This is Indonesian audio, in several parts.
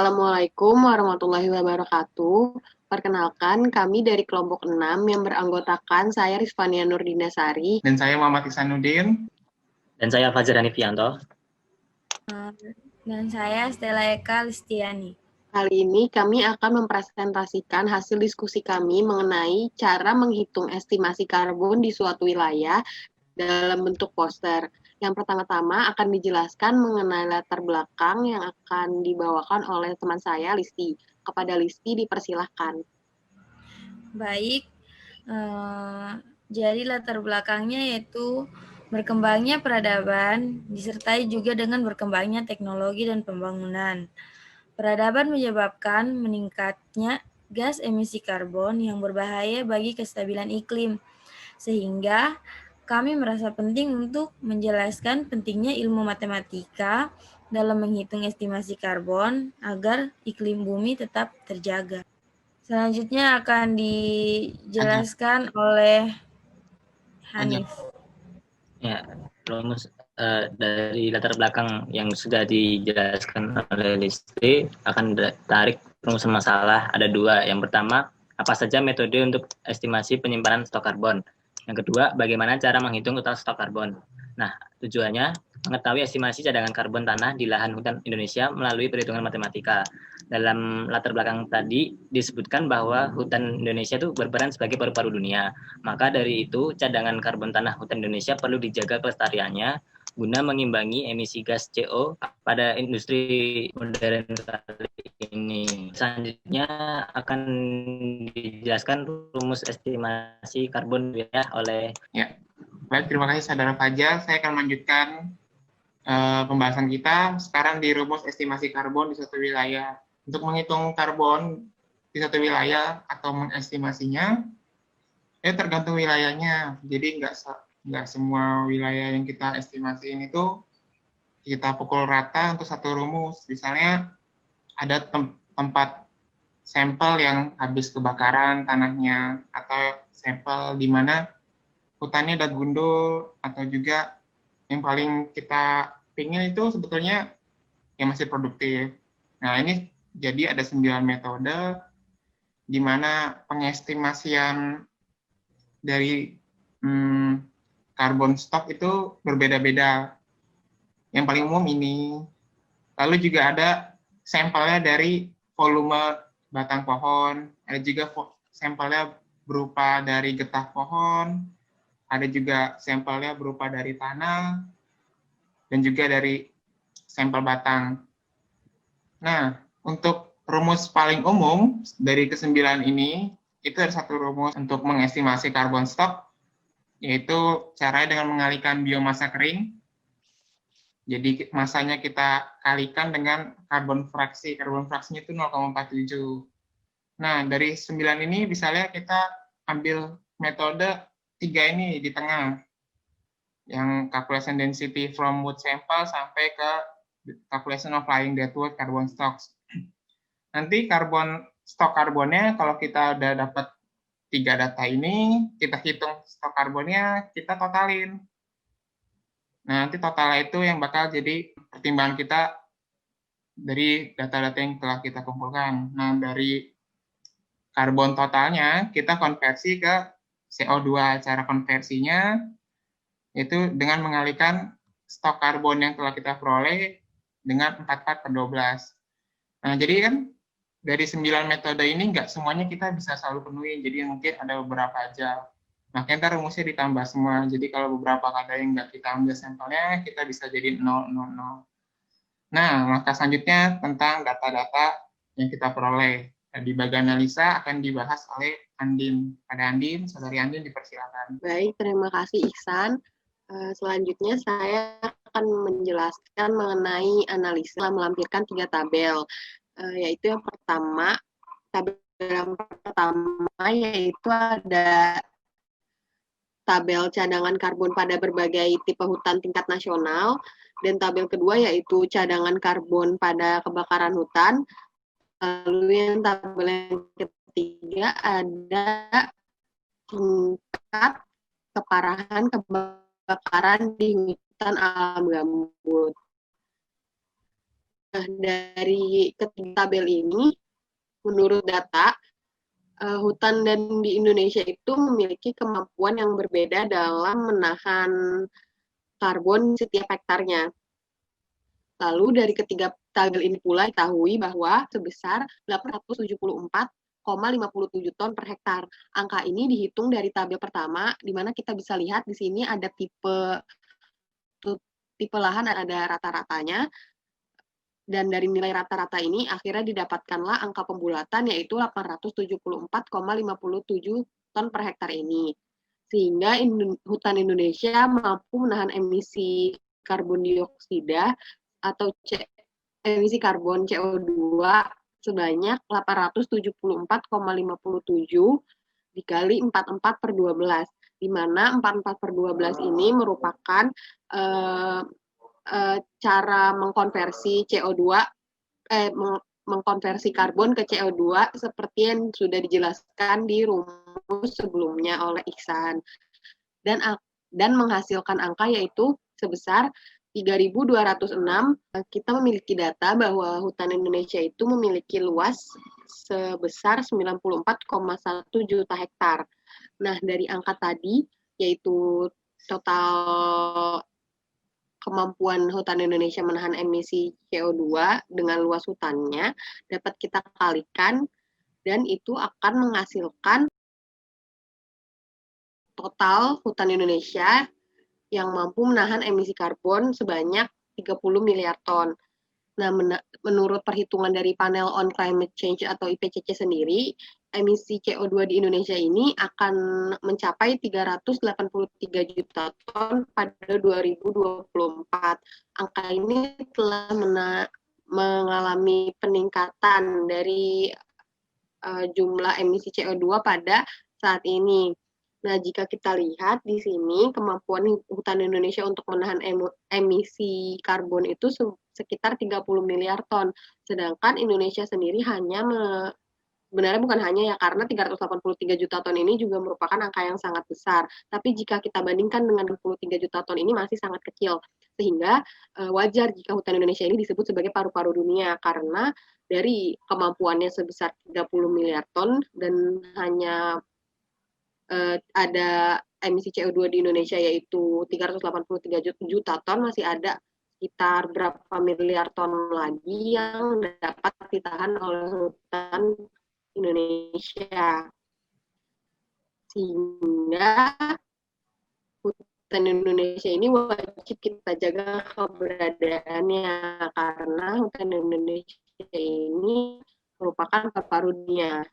Assalamualaikum warahmatullahi wabarakatuh. Perkenalkan, kami dari kelompok 6 yang beranggotakan saya Rizvania Nurdinasari. Dan saya Muhammad Ihsanuddin. Dan saya Fajar Hanifianto. Dan saya Stella Eka Listiani. Kali ini kami akan mempresentasikan hasil diskusi kami mengenai cara menghitung estimasi karbon di suatu wilayah dalam bentuk poster. Yang pertama-tama akan dijelaskan mengenai latar belakang yang akan dibawakan oleh teman saya, Listi. Kepada Listi dipersilahkan. Baik, jadi latar belakangnya yaitu berkembangnya peradaban disertai juga dengan berkembangnya teknologi dan pembangunan. Peradaban menyebabkan meningkatnya gas emisi karbon yang berbahaya bagi kestabilan iklim, sehingga kami merasa penting untuk menjelaskan pentingnya ilmu matematika dalam menghitung estimasi karbon agar iklim bumi tetap terjaga. Selanjutnya akan dijelaskan oleh Hanif. Ya, rumus dari latar belakang yang sudah dijelaskan oleh Listi akan tarik rumusan masalah. Ada dua. Yang pertama, apa saja metode untuk estimasi penyimpanan stok karbon. Yang kedua, bagaimana cara menghitung total stok karbon. Nah, tujuannya mengetahui estimasi cadangan karbon tanah di lahan hutan Indonesia melalui perhitungan matematika. Dalam latar belakang tadi disebutkan bahwa hutan Indonesia itu berperan sebagai paru-paru dunia. Maka dari itu, cadangan karbon tanah hutan Indonesia perlu dijaga kelestariannya guna mengimbangi emisi gas CO pada industri modern kali ini. Selanjutnya akan dijelaskan rumus estimasi karbon wilayah oleh... Ya, baik, terima kasih Saudara Fajar. Saya akan melanjutkan pembahasan kita sekarang di rumus estimasi karbon di suatu wilayah. Untuk menghitung karbon di suatu wilayah atau mengestimasinya, tergantung wilayahnya. Jadi nggak semua wilayah yang kita estimasiin itu kita pukul rata untuk satu rumus. Misalnya ada tempat sampel yang habis kebakaran tanahnya, atau sampel di mana hutannya udah gundul, atau juga yang paling kita pingin itu sebetulnya yang masih produktif. Nah, ini jadi ada 9 metode di mana pengestimasian dari karbon stok itu berbeda-beda. Yang paling umum ini. Lalu juga ada sampelnya dari volume batang pohon, ada juga sampelnya berupa dari getah pohon, ada juga sampelnya berupa dari tanah, dan juga dari sampel batang. Nah, untuk rumus paling umum dari kesembilan ini, itu ada satu rumus untuk mengestimasi karbon stok, yaitu caranya dengan mengalihkan biomasa kering. Jadi masanya kita kalikan dengan karbon fraksi. Karbon fraksinya itu 0,47. Nah, dari 9 ini misalnya kita ambil metode 3 ini di tengah. Yang calculation density from wood sample sampai ke calculation of lying deadwood carbon stocks. Nanti stok karbonnya kalau kita udah dapat 3 data ini, kita hitung stok karbonnya, kita totalin. Nah, nanti totalnya itu yang bakal jadi pertimbangan kita dari data-data yang telah kita kumpulkan. Nah, dari karbon totalnya kita konversi ke CO2. Cara konversinya itu dengan mengalihkan stok karbon yang telah kita peroleh dengan 44/12. Nah, jadi kan dari 9 metode ini nggak semuanya kita bisa selalu penuhi, jadi mungkin ada beberapa aja. Makanya ntar rumusnya ditambah semua. Jadi kalau beberapa ada yang nggak kita ambil sampelnya, kita bisa jadi 0, 0, 0. Nah, maka selanjutnya tentang data-data yang kita peroleh. Di bagian analisa akan dibahas oleh Andin. Pada Andin, saudari Andin dipersilakan. Baik, terima kasih Ihsan. Selanjutnya saya akan menjelaskan mengenai analisa melampirkan 3 tabel. Yaitu yang pertama, tabel yang pertama yaitu ada tabel cadangan karbon pada berbagai tipe hutan tingkat nasional, dan tabel kedua yaitu cadangan karbon pada kebakaran hutan. Lalu yang tabel yang ketiga ada tingkat keparahan kebakaran di hutan alam gambut. Nah, dari ketiga tabel ini, menurut data, hutan dan di Indonesia itu memiliki kemampuan yang berbeda dalam menahan karbon setiap hektarnya. Lalu dari ketiga tabel ini pula diketahui bahwa sebesar 874,57 ton per hektar. Angka ini dihitung dari tabel pertama, di mana kita bisa lihat di sini ada tipe lahan, ada rata-ratanya, dan dari nilai rata-rata ini akhirnya didapatkanlah angka pembulatan yaitu 874,57 ton per hektar ini. Sehingga hutan Indonesia mampu menahan emisi karbon dioksida atau emisi karbon CO2 sebanyak 874,57 dikali 44 per 12, di mana 44 per 12 ini merupakan cara mengkonversi CO2 mengkonversi karbon ke CO2 seperti yang sudah dijelaskan di rumus sebelumnya oleh Iksan, dan menghasilkan angka yaitu sebesar 3.206. Kita memiliki data bahwa hutan Indonesia itu memiliki luas sebesar 94,1 juta hektar. Nah, dari angka tadi yaitu total kemampuan hutan Indonesia menahan emisi CO2 dengan luas hutannya dapat kita kalikan, dan itu akan menghasilkan total hutan Indonesia yang mampu menahan emisi karbon sebanyak 30 miliar ton. Nah, menurut perhitungan dari Panel on Climate Change atau IPCC sendiri, emisi CO2 di Indonesia ini akan mencapai 383 juta ton pada 2024. Angka ini telah mengalami peningkatan dari jumlah emisi CO2 pada saat ini. Nah, jika kita lihat di sini, kemampuan hutan Indonesia untuk menahan emisi karbon itu sekitar 30 miliar ton. Sedangkan Indonesia sendiri hanya sebenarnya bukan hanya ya, karena 383 juta ton ini juga merupakan angka yang sangat besar. Tapi jika kita bandingkan dengan 23 juta ton ini masih sangat kecil. Sehingga wajar jika hutan Indonesia ini disebut sebagai paru-paru dunia, karena dari kemampuannya sebesar 30 miliar ton dan hanya ada emisi CO2 di Indonesia yaitu 383 juta ton, masih ada sekitar berapa miliar ton lagi yang dapat ditahan oleh hutan Indonesia. Sehingga hutan Indonesia ini wajib kita jaga keberadaannya, karena hutan Indonesia ini merupakan paru-paru dunia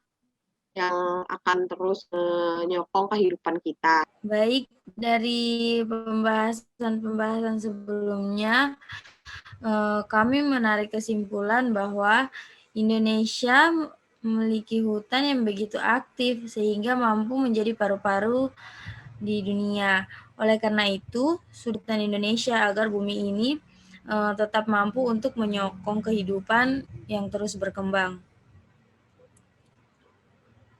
yang akan terus menyokong kehidupan kita. Baik, dari pembahasan sebelumnya, kami menarik kesimpulan bahwa Indonesia memiliki hutan yang begitu aktif sehingga mampu menjadi paru-paru di dunia. Oleh karena itu, hutan Indonesia agar bumi ini tetap mampu untuk menyokong kehidupan yang terus berkembang.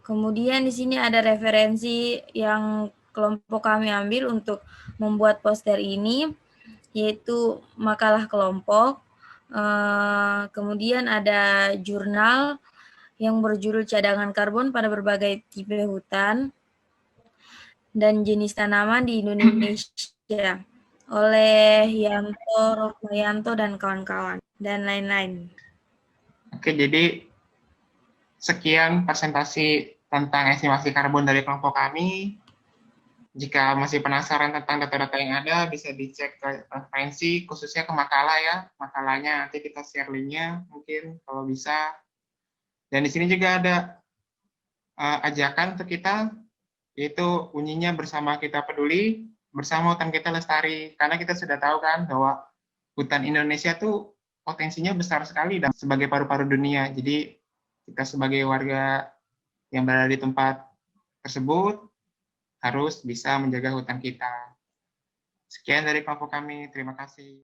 Kemudian di sini ada referensi yang kelompok kami ambil untuk membuat poster ini, yaitu makalah kelompok. Kemudian ada jurnal yang berjudul Cadangan Karbon pada Berbagai Tipe Hutan dan Jenis Tanaman di Indonesia oleh Yanto, Rokmayanto, dan kawan-kawan, dan lain-lain. Oke, jadi sekian presentasi tentang estimasi karbon dari kelompok kami. Jika masih penasaran tentang data-data yang ada, bisa dicek ke referensi, khususnya ke makalah ya. Makalahnya nanti kita share linknya mungkin kalau bisa. Dan di sini juga ada ajakan untuk kita, yaitu bunyinya bersama kita peduli, bersama hutan kita lestari. Karena kita sudah tahu kan bahwa hutan Indonesia tuh potensinya besar sekali dan sebagai paru-paru dunia. Jadi kita sebagai warga yang berada di tempat tersebut harus bisa menjaga hutan kita. Sekian dari kelompok kami, terima kasih.